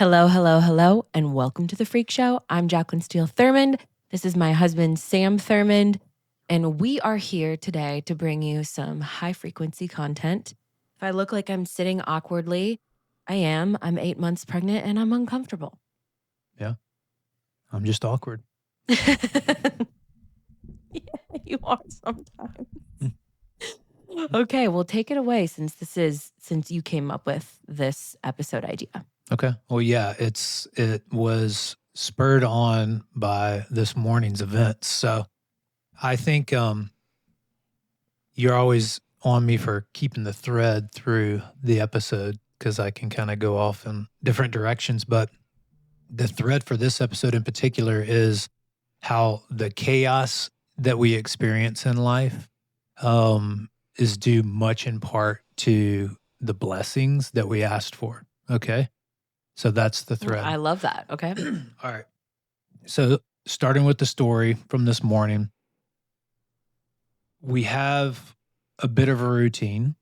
Hello, hello, hello, and welcome to the Freak Show. I'm Jacqueline Steele Thurmond. This is my husband, Sam Thurmond, and we are here today to bring you some high frequency content. If I look like I'm sitting awkwardly, I am. I'm 8 months pregnant and I'm uncomfortable. Yeah. I'm just awkward. Yeah, you are sometimes. Okay, well, take it away since you came up with this episode idea. Okay. Well, yeah, it was spurred on by this morning's events. So I think you're always on me for keeping the thread through the episode because I can kind of go off in different directions. But the thread for this episode in particular is how the chaos that we experience in life is due much in part to the blessings that we asked for. Okay. So that's the thread. I love that. Okay. All right. So starting with the story from this morning, we have a bit of a routine,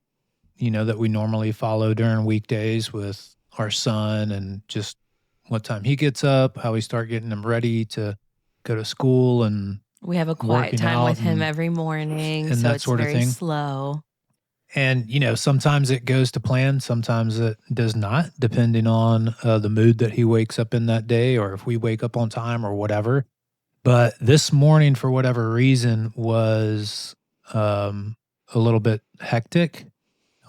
that we normally follow during weekdays with our son and just what time he gets up, how we start getting him ready to go to school, and we have a quiet time with him every morning, and so that it's sort of very thing. slow. And, sometimes it goes to plan, sometimes it does not, depending on the mood that he wakes up in that day or if we wake up on time or whatever. But this morning, for whatever reason, was a little bit hectic,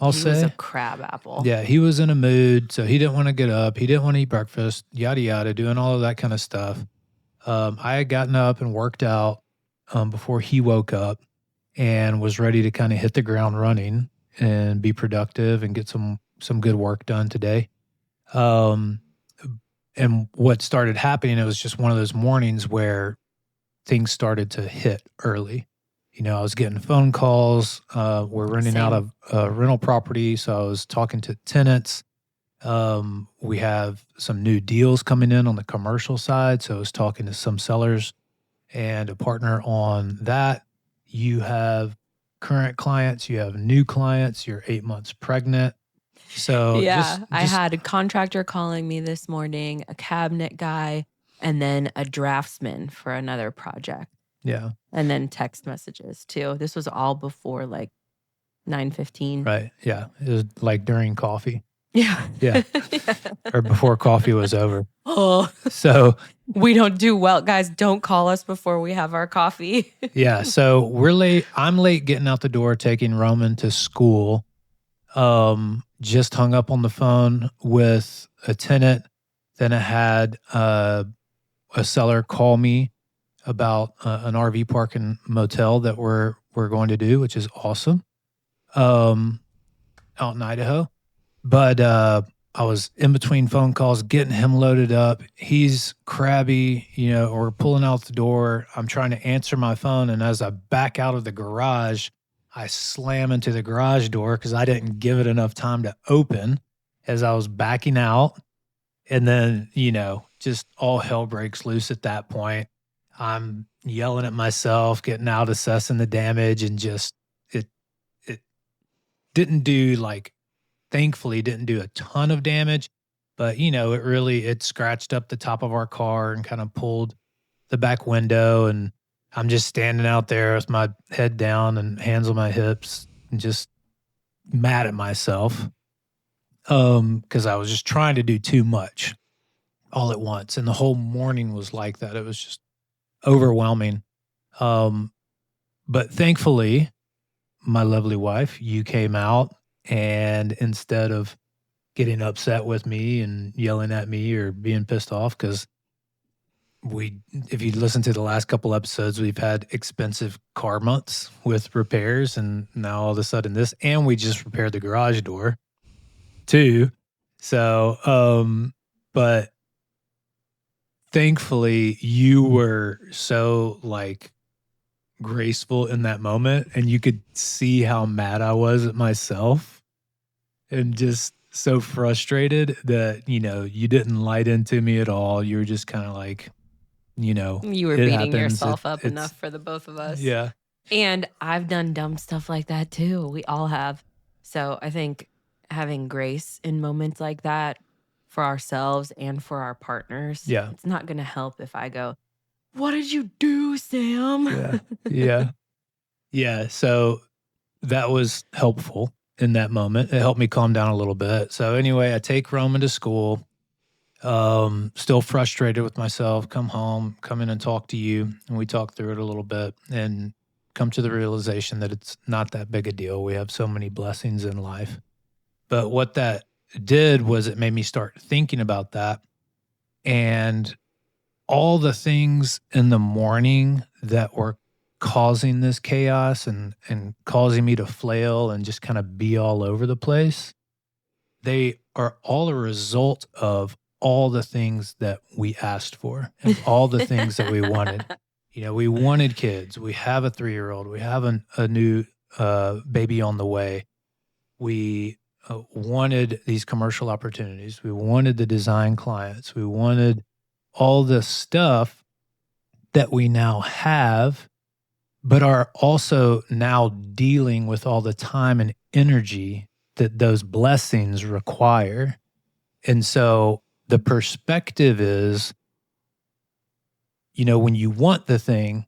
I'll say. He was a crab apple. Yeah, he was in a mood, so he didn't want to get up. He didn't want to eat breakfast, yada, yada, doing all of that kind of stuff. I had gotten up and worked out before he woke up and was ready to kind of hit the ground running and be productive and get some good work done today. And what started happening, it was just one of those mornings where things started to hit early. I was getting phone calls. We're renting out of a rental property, so I was talking to tenants. We have some new deals coming in on the commercial side, so I was talking to some sellers and a partner on that. You have current clients, you have new clients, you're 8 months pregnant. So yeah, I had a contractor calling me this morning, a cabinet guy, and then a draftsman for another project. Yeah. And then text messages too. This was all before like 9:15. Right. Yeah. It was like during coffee. Yeah. Yeah. Or before coffee was over. Oh. So we don't do well. Guys, don't call us before we have our coffee. Yeah. So we're late. I'm late getting out the door, taking Roman to school. Just hung up on the phone with a tenant. Then I had a seller call me about an RV park and motel that we're going to do, which is awesome. Out in Idaho. But I was in between phone calls, getting him loaded up. He's crabby, or pulling out the door. I'm trying to answer my phone. And as I back out of the garage, I slam into the garage door because I didn't give it enough time to open as I was backing out. And then, just all hell breaks loose at that point. I'm yelling at myself, getting out, assessing the damage, and just it didn't do thankfully didn't do a ton of damage, but it scratched up the top of our car and kind of pulled the back window. And I'm just standing out there with my head down and hands on my hips and just mad at myself. Because I was just trying to do too much all at once. And the whole morning was like that. It was just overwhelming. But thankfully, my lovely wife, you came out, and instead of getting upset with me and yelling at me or being pissed off, because if you listen to the last couple episodes, we've had expensive car months with repairs, and now all of a sudden this, and we just repaired the garage door too. So, but thankfully you were so graceful in that moment, and you could see how mad I was at myself and just so frustrated that, you didn't light into me at all. You were just kind of you were beating yourself up enough for the both of us. Yeah. And I've done dumb stuff like that too. We all have. So I think having grace in moments like that for ourselves and for our partners. Yeah. It's not going to help if I go, "What did you do, Sam?" Yeah. Yeah. Yeah. So that was helpful in that moment. It helped me calm down a little bit. So anyway, I take Roman to school. Still frustrated with myself, come home, come in and talk to you. And we talk through it a little bit and come to the realization that it's not that big a deal. We have so many blessings in life. But what that did was it made me start thinking about that and all the things in the morning that were causing this chaos and causing me to flail and just kind of be all over the place. They are all a result of all the things that we asked for and all the things that we wanted. You know, we wanted kids. We have a 3-year-old. We have a new baby on the way. We wanted these commercial opportunities. We wanted the design clients. We wanted all this stuff that we now have, but are also now dealing with all the time and energy that those blessings require. And so the perspective is, you know, when you want the thing,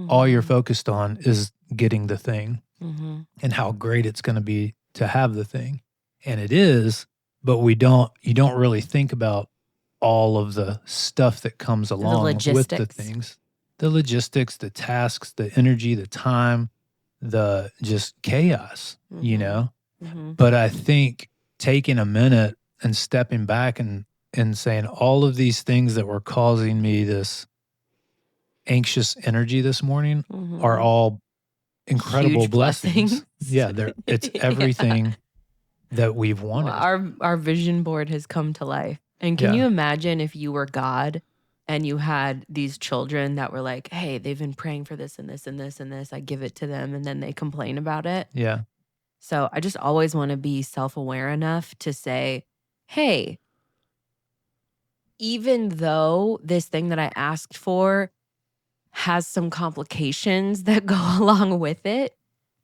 all you're focused on is getting the thing and how great it's going to be to have the thing. And it is, but you don't really think about all of the stuff that comes along with the things, the logistics, the tasks, the energy, the time, the just chaos, you know? But I think taking a minute and stepping back and saying all of these things that were causing me this anxious energy this morning are all incredible Huge blessings. Yeah, it's Yeah. everything that we've wanted. Well, our vision board has come to life. And can you imagine if you were God and you had these children that were like, "Hey, they've been praying for this and this and this and this. I give it to them," and then they complain about it. Yeah. So I just always want to be self-aware enough to say, "Hey, even though this thing that I asked for has some complications that go along with it,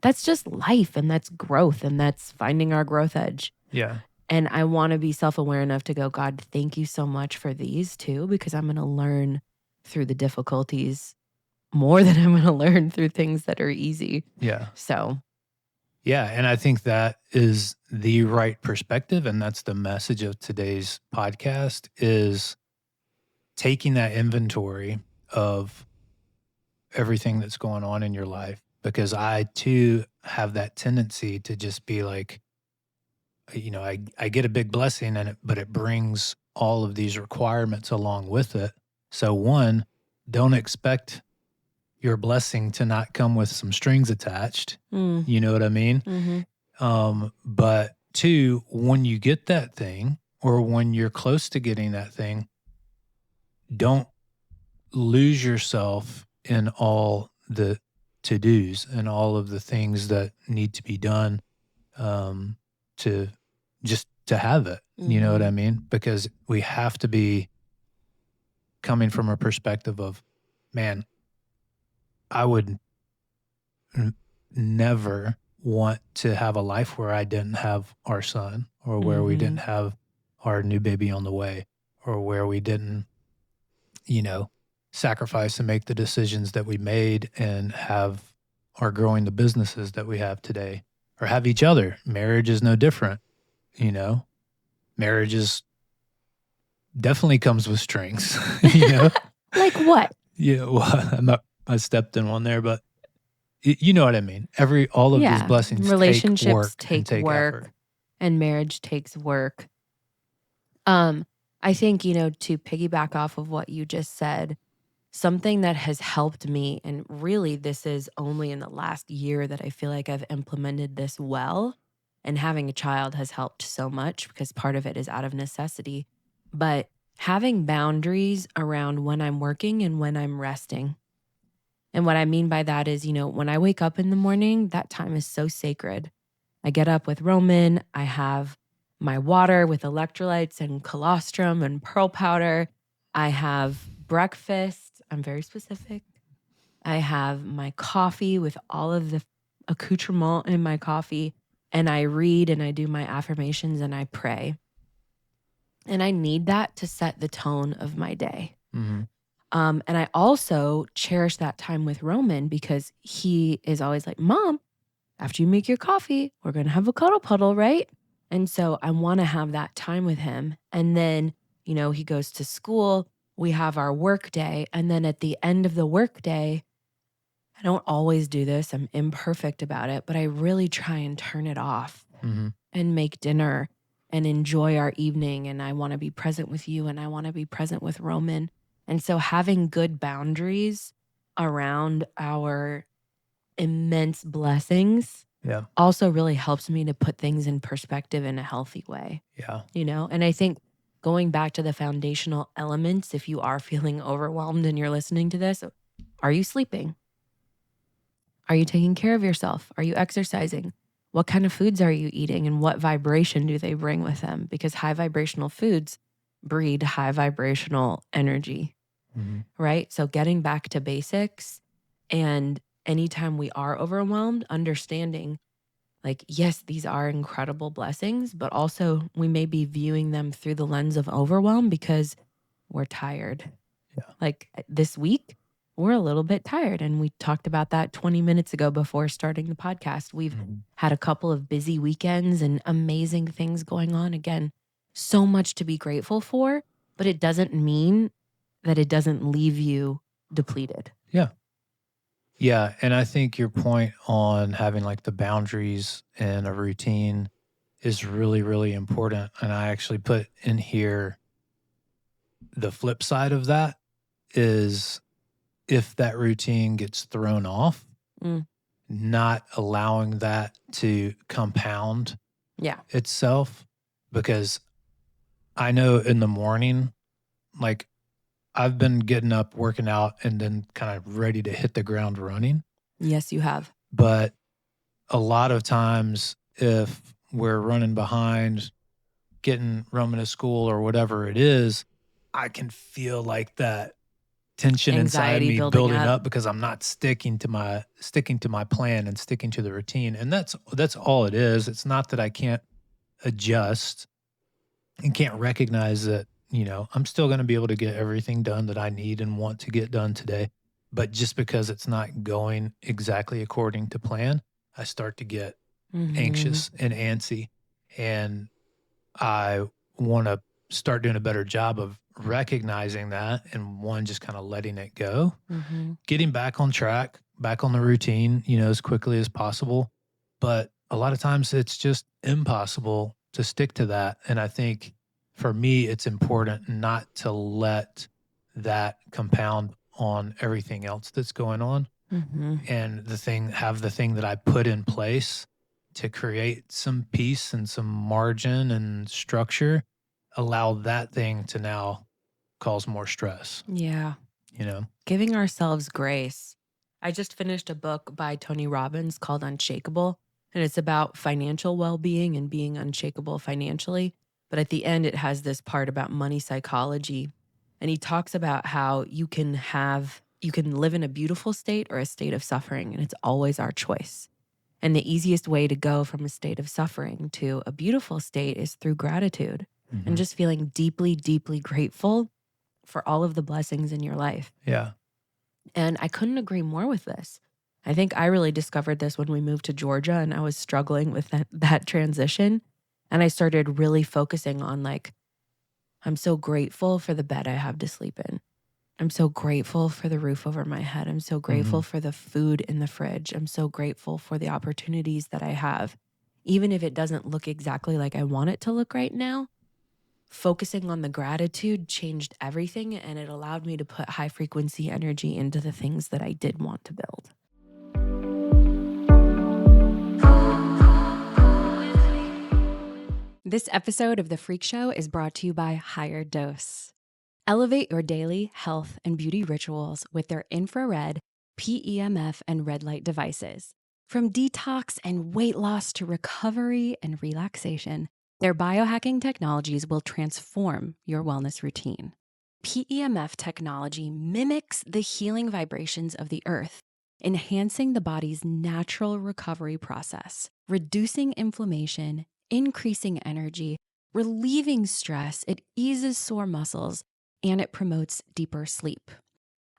that's just life and that's growth and that's finding our growth edge." Yeah. And I want to be self-aware enough to go, "God, thank you so much for these too, because I'm going to learn through the difficulties more than I'm going to learn through things that are easy." Yeah. So, yeah. And I think that is the right perspective. And that's the message of today's podcast is taking that inventory of everything that's going on in your life. Because I too have that tendency to just be like, you know, I get a big blessing but it brings all of these requirements along with it. So one, don't expect your blessing to not come with some strings attached. You know what I mean? But two, when you get that thing or when you're close to getting that thing, don't lose yourself in all the to-dos and all of the things that need to be done to just to have it. You know what I mean? Because we have to be coming from a perspective of, man, I would never want to have a life where I didn't have our son or where we didn't have our new baby on the way or where we didn't, you know, sacrifice and make the decisions that we made and have are growing the businesses that we have today or have each other. Marriage is no different, you know. Marriage is definitely comes with strings, you know. like what? Yeah, well, I stepped in one there, but you know what I mean. All of these blessings Relationships take take work effort. and marriage takes work. I think, you know, to piggyback off of what you just said, something that has helped me, and really this is only in the last year that I feel like I've implemented this well, and having a child has helped so much because part of it is out of necessity, but having boundaries around when I'm working and when I'm resting. And what I mean by that is, you know, when I wake up in the morning, that time is so sacred. I get up with Roman, I have my water with electrolytes and colostrum and pearl powder. I have breakfast. I'm very specific. I have my coffee with all of the accoutrement in my coffee. And I read and I do my affirmations and I pray. And I need that to set the tone of my day. Mhm. And I also cherish that time with Roman because he is always like, Mom, after you make your coffee, we're going to have a cuddle puddle, right? And so I want to have that time with him. And then, he goes to school, we have our work day. And then at the end of the work day, I don't always do this, I'm imperfect about it, but I really try and turn it off Mhm. and make dinner and enjoy our evening. And I want to be present with you and I want to be present with Roman. And so having good boundaries around our immense blessings Yeah. also really helps me to put things in perspective in a healthy way, Yeah. And I think going back to the foundational elements, if you are feeling overwhelmed and you're listening to this, are you sleeping? Are you taking care of yourself? Are you exercising? What kind of foods are you eating and what vibration do they bring with them? Because high vibrational foods breed high vibrational energy, Mhm. right? So getting back to basics, and anytime we are overwhelmed, understanding like, yes, these are incredible blessings, but also we may be viewing them through the lens of overwhelm because we're tired. Yeah. Like this week, we're a little bit tired. And we talked about that 20 minutes ago before starting the podcast. We've Mhm. had a couple of busy weekends and amazing things going on. Again, so much to be grateful for, but it doesn't mean that it doesn't leave you depleted. Yeah. Yeah, and I think your point on having, like, the boundaries and a routine is really, really important, and I actually put in here the flip side of that is if that routine gets thrown off, Mm, not allowing that to compound yeah. itself, because I know in the morning, like, I've been getting up, working out, and then kind of ready to hit the ground running, Yes, you have. but a lot of times if we're running behind, getting Roman to school or whatever it is, I can feel like that tension inside Anxiety me building building up. up because I'm not sticking to my plan and sticking to the routine. And that's all it is. It's not that I can't adjust and can't recognize that, I'm still going to be able to get everything done that I need and want to get done today. But just because it's not going exactly according to plan, I start to get Mhm. anxious and antsy. And I want to start doing a better job of recognizing that and one, just kind of letting it go, Mhm. getting back on track, back on the routine, as quickly as possible. But a lot of times it's just impossible to stick to that. And I think for me, it's important not to let that compound on everything else that's going on Mhm. and the thing that I put in place to create some peace and some margin and structure, allow that thing to now cause more stress, Yeah. you know? Giving ourselves grace. I just finished a book by Tony Robbins called Unshakable, and it's about financial well-being and being unshakable financially. But at the end, it has this part about money psychology. And he talks about how you can live in a beautiful state or a state of suffering, and it's always our choice. And the easiest way to go from a state of suffering to a beautiful state is through gratitude and Mhm. just feeling deeply, deeply grateful for all of the blessings in your life. Yeah. And I couldn't agree more with this. I think I really discovered this when we moved to Georgia and I was struggling with that transition. And I started really focusing on like, I'm so grateful for the bed I have to sleep in. I'm so grateful for the roof over my head. I'm so grateful Mhm. for the food in the fridge. I'm so grateful for the opportunities that I have. Even if it doesn't look exactly like I want it to look right now, focusing on the gratitude changed everything and it allowed me to put high frequency energy into the things that I did want to build. This episode of The Freak Show is brought to you by Higher Dose. Elevate your daily health and beauty rituals with their infrared, PEMF, and red light devices. From detox and weight loss to recovery and relaxation, their biohacking technologies will transform your wellness routine. PEMF technology mimics the healing vibrations of the earth, enhancing the body's natural recovery process, reducing inflammation, increasing energy, relieving stress, it eases sore muscles, and it promotes deeper sleep.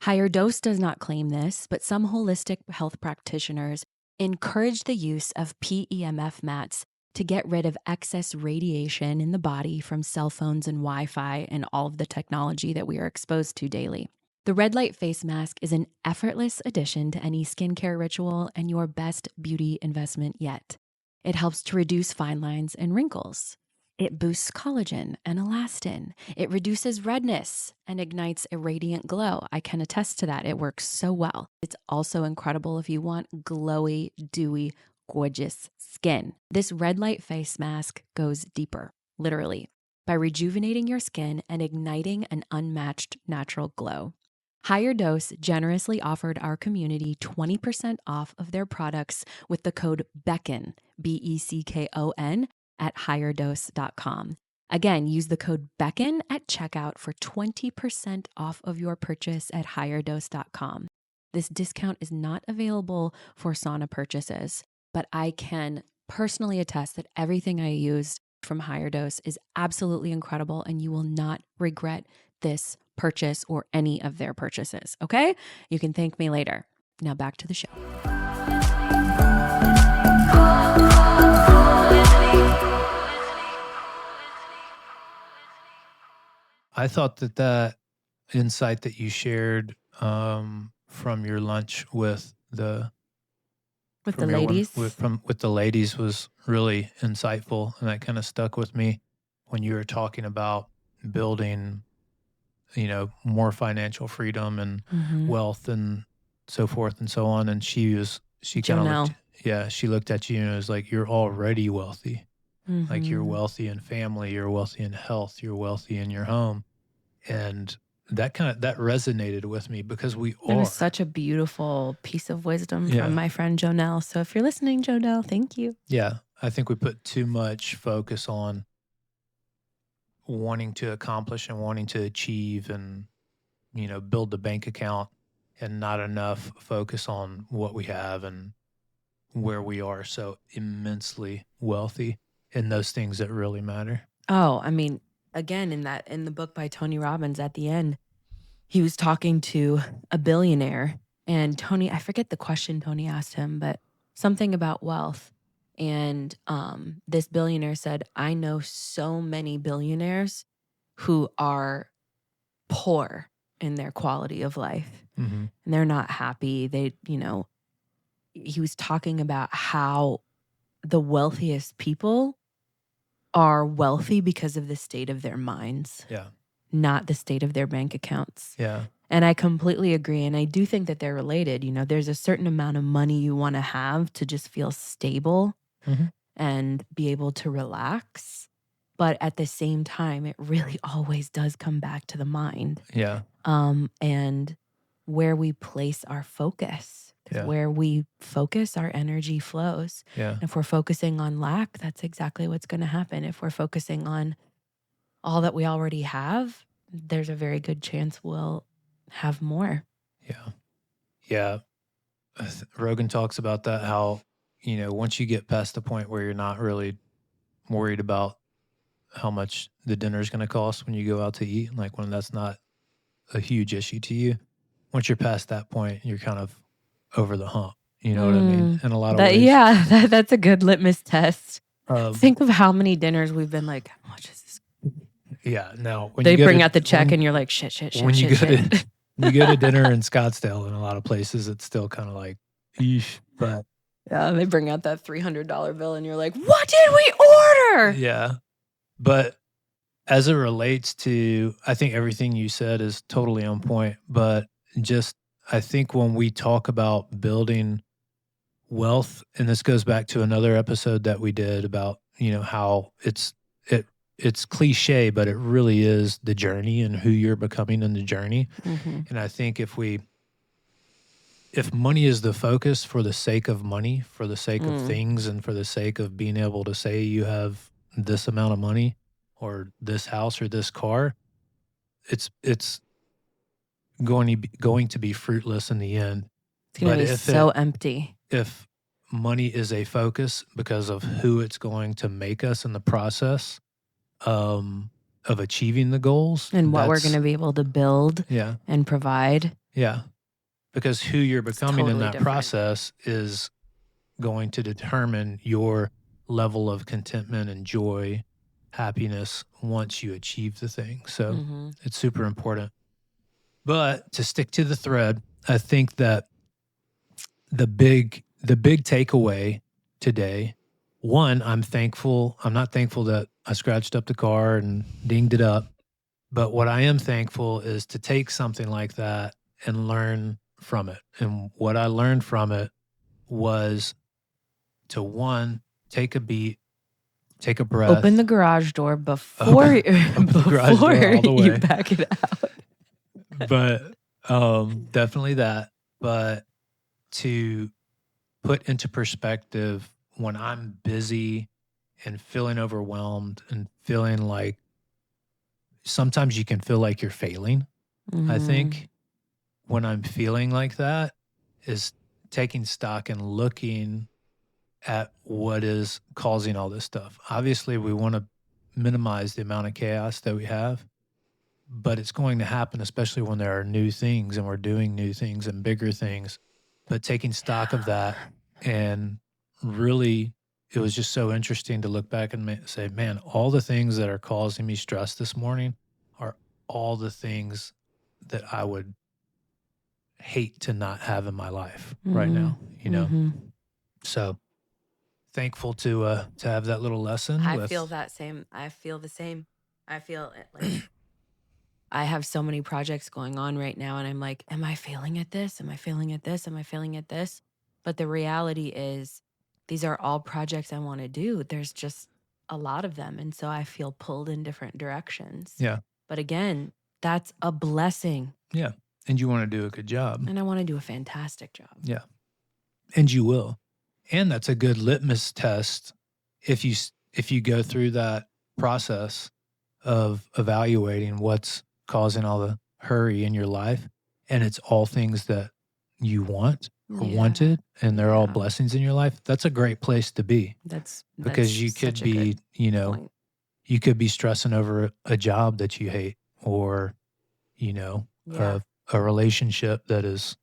Higher Dose does not claim this, but some holistic health practitioners encourage the use of PEMF mats to get rid of excess radiation in the body from cell phones and Wi-Fi and all of the technology that we are exposed to daily. The red light face mask is an effortless addition to any skincare ritual and your best beauty investment yet. It helps to reduce fine lines and wrinkles. It boosts collagen and elastin. It reduces redness and ignites a radiant glow. I can attest to that. It works so well. It's also incredible if you want glowy, dewy, gorgeous skin. This red light face mask goes deeper, literally, by rejuvenating your skin and igniting an unmatched natural glow. Higher Dose generously offered our community 20% off of their products with the code BECKON, BECKON, at higherdose.com. Again, use the code BECKON at checkout for 20% off of your purchase at higherdose.com. This discount is not available for sauna purchases, but I can personally attest that everything I used from Higher Dose is absolutely incredible, and you will not regret this purchase or any of their purchases, okay? You can thank me later. Now back to the show. I thought that insight that you shared from your lunch with the With the from your wom- ladies. with the ladies was really insightful, and that kind of stuck with me when you were talking about building, more financial freedom and Mhm. wealth and so forth and so on. And she kind of Jonelle. she looked at you and was like, "You're already wealthy. Like you're Mhm. wealthy in family, you're wealthy in health, you're wealthy in your home." And that resonated with me because we It was are. such a beautiful piece of wisdom Yeah. from my friend Jonelle. So if you're listening, Jonelle, thank you. Yeah. I think we put too much focus on wanting to accomplish and wanting to achieve and, build the bank account, and not enough focus on what we have and where we are so immensely wealthy in those things that really matter. Oh, I mean, again, in the book by Tony Robbins at the end, he was talking to a billionaire, and Tony, I forget the question Tony asked him, but something about wealth. And this billionaire said, I know so many billionaires who are poor in their quality of life, Mm-hmm. and they're not happy. He was talking about how the wealthiest people are wealthy because of the state of their minds, Yeah. not the state of their bank accounts. Yeah. And I completely agree. And I do think that they're related. There's a certain amount of money you want to have to just feel stable Mm-hmm. and be able to relax. But at the same time, it really always does come back to the mind. Yeah. And where we place our focus. 'Cause Yeah. where we focus, our energy flows. Yeah. If we're focusing on lack, that's exactly what's going to happen. If we're focusing on all that we already have, there's a very good chance we'll have more. Yeah. Yeah. Rogan talks about that, how, once you get past the point where you're not really worried about how much the dinner is going to cost when you go out to eat, like when that's not a huge issue to you, once you're past that point, you're kind of over the hump. You know what I mean? In a lot of ways. Yeah, that's a good litmus test. Um, Think of how many dinners we've been like, how much is this? yeah. Now, when They you go bring to- out the check when- and you're like, shit. when you go to when you go to dinner in Scottsdale, in a lot of places, it's still kind of like, eesh. But yeah, they bring out that $300 bill and you're like, what did we order? yeah. But as it relates to, I think everything you said is totally on point. But just, I think when we talk about building wealth, and this goes back to another episode that we did about, how it's cliche, but it really is the journey and who you're becoming in the journey. Mm-hmm. And I think if money is the focus for the sake of money, for the sake of things, and for the sake of being able to say you have this amount of money or this house or this car, it's going to be fruitless in the end. It's going to be so empty. If money is a focus because of who it's going to make us in the process, of achieving the goals. And what we're going to be able to build and provide. Yeah. Because who you're becoming in that different process is going to determine your level of contentment and joy, happiness once you achieve the thing. So it's super important. But to stick to the thread, I think that the big takeaway today, one, I'm not thankful that I scratched up the car and dinged it up. But what I am thankful is to take something like that and learn from it. And what I learned from it was to, one, take a beat, take a breath. Open the garage door before you back it out. But definitely that. But to put into perspective, when I'm busy and feeling overwhelmed and feeling like sometimes you can feel like you're failing, I think when I'm feeling like that is taking stock and looking at what is causing all this stuff. Obviously, we want to minimize the amount of chaos that we have, but it's going to happen, especially when there are new things and we're doing new things and bigger things. But taking stock of that, and really, it was just so interesting to look back and say, man, all the things that are causing me stress this morning are all the things that I would hate to not have in my life right now, you know? So thankful to have that little lesson. I feel the same. I feel it like I have so many projects going on right now, and I'm like, am I failing at this? Am I failing at this? Am I failing at this? But the reality is these are all projects I want to do. There's just a lot of them. And so I feel pulled in different directions. Yeah. But again, that's a blessing. Yeah. And you want to do a good job. And I want to do a fantastic job. Yeah. And you will. And that's a good litmus test if you go through that process of evaluating what's causing all the hurry in your life, and it's all things that you want or wanted, and they're all blessings in your life. That's a great place to be. That's because you could be, point. You could be stressing over a job that you hate, or, a relationship that is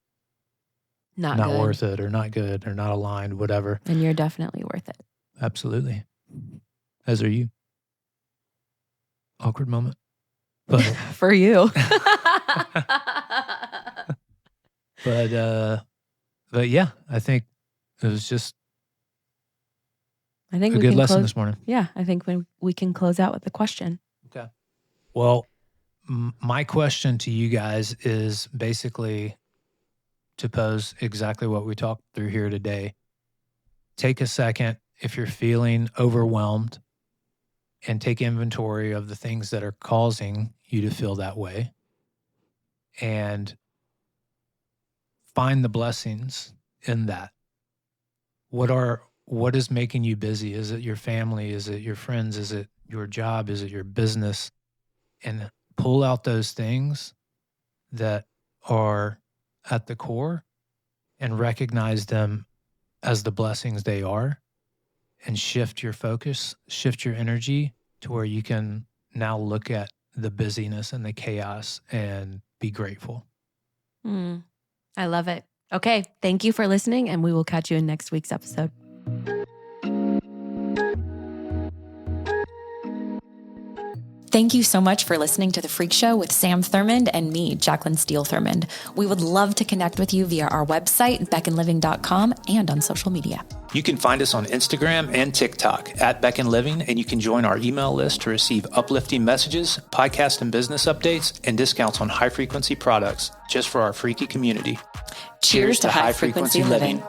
not worth it, or not good, or not aligned, whatever. And you're definitely worth it. Absolutely. As are you. Awkward moment. But for you. But yeah, I think it was just a good lesson this morning. Yeah, I think we can close out with the question. Okay. Well, my question to you guys is basically to pose exactly what we talked through here today. Take a second if you're feeling overwhelmed and take inventory of the things that are causing you to feel that way, and find the blessings in that. What is making you busy? Is it your family? Is it your friends? Is it your job? Is it your business? And pull out those things that are at the core and recognize them as the blessings they are, and shift your focus, shift your energy to where you can now look at the busyness and the chaos and be grateful. I love it. Okay. Thank you for listening, and we will catch you in next week's episode. Thank you so much for listening to The Freak Show with Sam Thurmond and me, Jacqueline Steele Thurmond. We would love to connect with you via our website, beckonliving.com, and on social media. You can find us on Instagram and TikTok at Beck and Living, and you can join our email list to receive uplifting messages, podcast and business updates, and discounts on high-frequency products just for our freaky community. Cheers to high-frequency living.